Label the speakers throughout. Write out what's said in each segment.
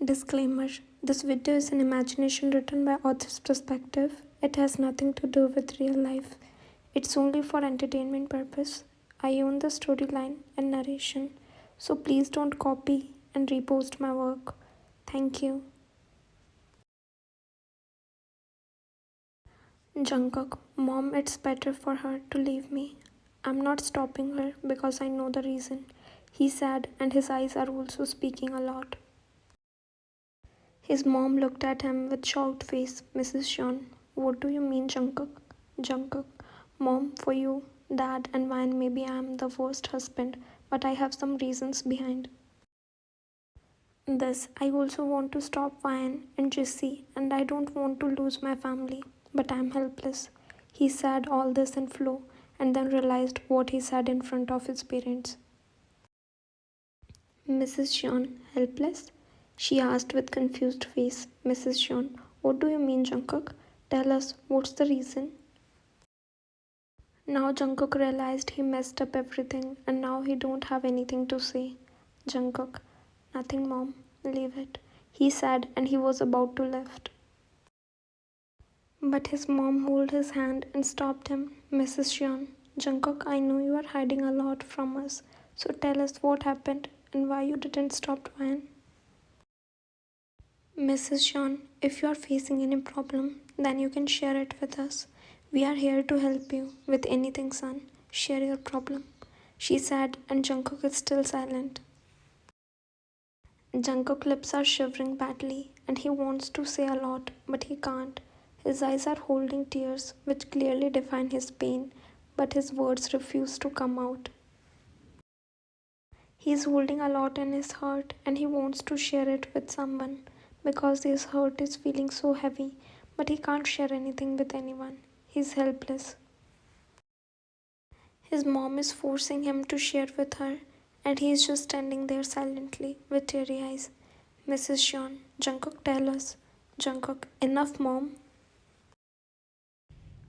Speaker 1: Disclaimer: this video is an imagination written by author's perspective. It has nothing to do with real life. It's only for entertainment purpose. I own the storyline and narration, so please don't copy and repost my work. Thank you. Jungkook, Mom, it's better for her to leave me. I'm not stopping her because I know the reason. He said, and his eyes are also speaking a lot. His mom looked at him with shocked face. Mrs. Sean, what do you mean, Jungkook? Jungkook, Mom, for you, Dad, and Ryan, maybe I am the worst husband, but I have some reasons behind this. I also want to stop Ryan and Jesse, and I don't want to lose my family, but I'm helpless. He said all this in flow and then realized what he said in front of his parents. Mrs. Sean, helpless? She asked with confused face. Mrs. Sean, what do you mean, Jungkook? Tell us, what's the reason? Now Jungkook realized he messed up everything and now he don't have anything to say. Jungkook, nothing, Mom, leave it, he said, and he was about to lift. But his mom held his hand and stopped him. Mrs. Sean, Jungkook, I know you are hiding a lot from us, so tell us what happened and why you didn't stop Ryan. Mrs. Sean, if you are facing any problem, then you can share it with us. We are here to help you with anything, son. Share your problem, she said, and Jungkook is still silent. Jungkook's lips are shivering badly and he wants to say a lot, but he can't. His eyes are holding tears, which clearly define his pain, but his words refuse to come out. He is holding a lot in his heart and he wants to share it with someone because his heart is feeling so heavy, but he can't share anything with anyone. He's helpless. His mom is forcing him to share with her, and he is just standing there silently with teary eyes. Mrs. Sean, Jungkook, tell us. Jungkook, enough, Mom.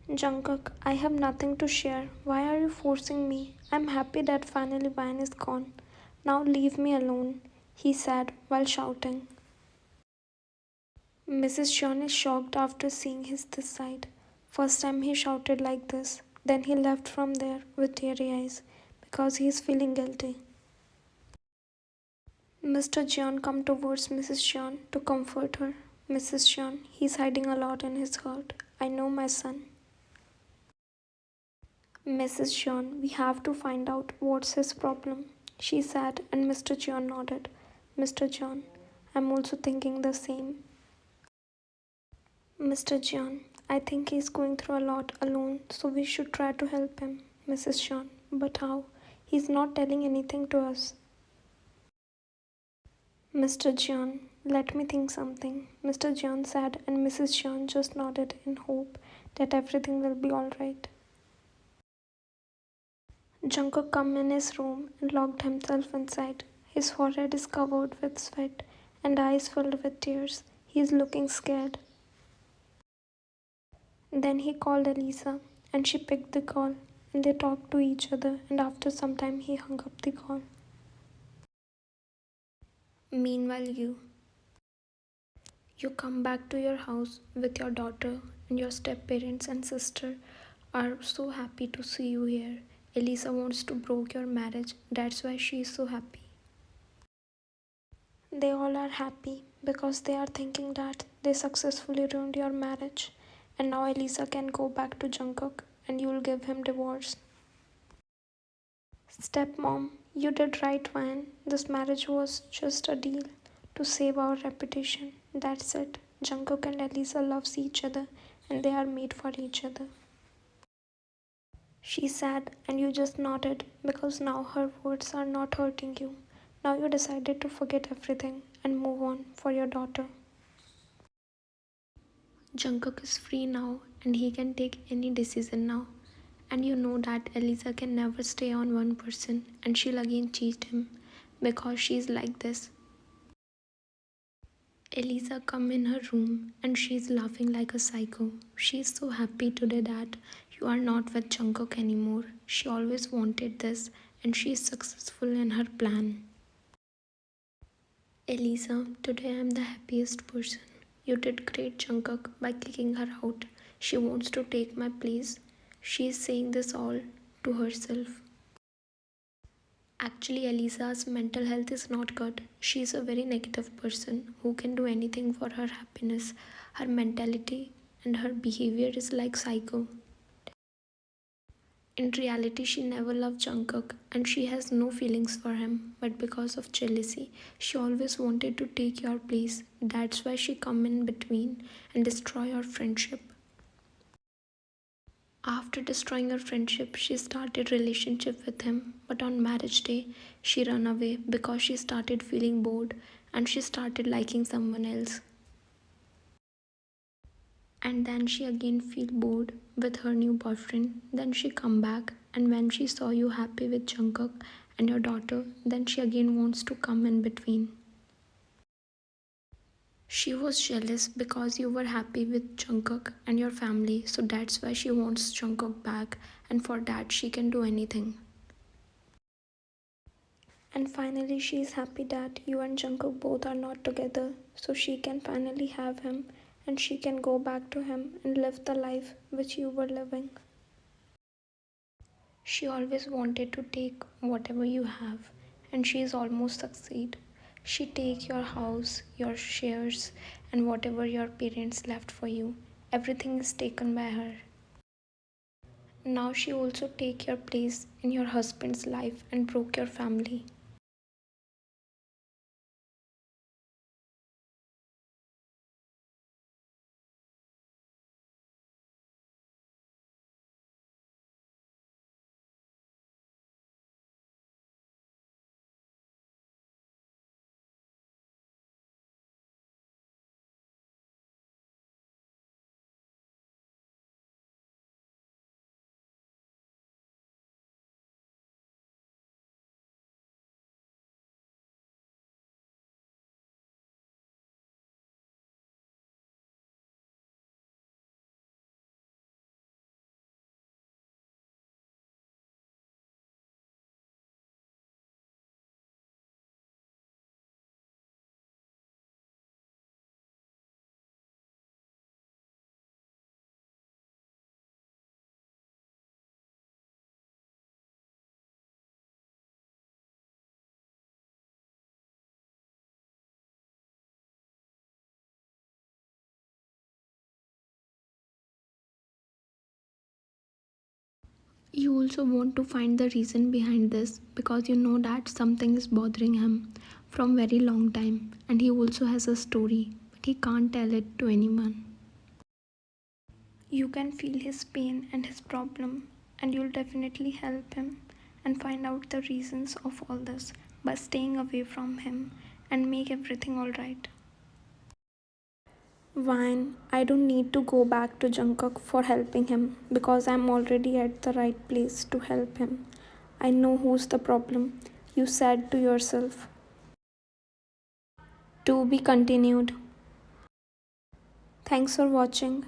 Speaker 1: Jungkook, I have nothing to share. Why are you forcing me? I'm happy that finally Van is gone. Now leave me alone, he said while shouting. Mrs. Sean is shocked after seeing his this side. First time he shouted like this, then he left from there with teary eyes because he is feeling guilty. Mr. John come towards Mrs. Sean to comfort her. Mrs. Sean, he's hiding a lot in his heart. I know, my son. Mrs. Sean, we have to find out what's his problem, she said, and Mr. John nodded. Mr. John, I'm also thinking the same. Mr. John, I think he's going through a lot alone, so we should try to help him. Mrs. John, but how? He's not telling anything to us. Mr. John, let me think something, Mr. John said, and Mrs. John just nodded in hope that everything will be alright. Jungkook came in his room and locked himself inside. His forehead is covered with sweat and eyes filled with tears. He is looking scared. Then he called Elisa and she picked the call and they talked to each other, and after some time he hung up the call. Meanwhile, you come back to your house with your daughter, and your step parents and sister are so happy to see you here. Elisa wants to break your marriage, that's why she is so happy. They all are happy because they are thinking that they successfully ruined your marriage, and now Elisa can go back to Jungkook and you'll give him divorce. Stepmom, you did right, Van. This marriage was just a deal to save our reputation. That's it. Jungkook and Elisa loves each other and they are made for each other. She said, and you just nodded because now her words are not hurting you. Now you decided to forget everything and move on for your daughter. Jungkook is free now and he can take any decision now. And you know that Elisa can never stay on one person and she'll again cheat him because she's like this. Elisa come in her room and she's laughing like a psycho. She's so happy today that you are not with Jungkook anymore. She always wanted this and she is successful in her plan. Elisa, today I am the happiest person. You did great, Jungkook, by kicking her out. She wants to take my place. She is saying this all to herself. Actually, Elisa's mental health is not good. She is a very negative person who can do anything for her happiness. Her mentality and her behavior is like psycho. In reality, she never loved Jungkook and she has no feelings for him. But because of jealousy, she always wanted to take your place. That's why she come in between and destroy your friendship. After destroying her friendship, she started relationship with him. But on marriage day, she ran away because she started feeling bored and she started liking someone else. And then she again feel bored with her new boyfriend. Then she come back and when she saw you happy with Jungkook and your daughter, then she again wants to come in between. She was jealous because you were happy with Jungkook and your family, so that's why she wants Jungkook back, and for that she can do anything. And finally, she is happy that you and Jungkook both are not together, so she can finally have him and she can go back to him and live the life which you were living. She always wanted to take whatever you have, and she is almost succeed. She take your house, your shares, and whatever your parents left for you. Everything is taken by her. Now she also take your place in your husband's life and broke your family. You also want to find the reason behind this because you know that something is bothering him from very long time and he also has a story but he can't tell it to anyone. You can feel his pain and his problem and you'll definitely help him and find out the reasons of all this by staying away from him and make everything alright. Fine, I don't need to go back to Jungkook for helping him because I'm already at the right place to help him. I know who's the problem, you said to yourself. To be continued. Thanks for watching.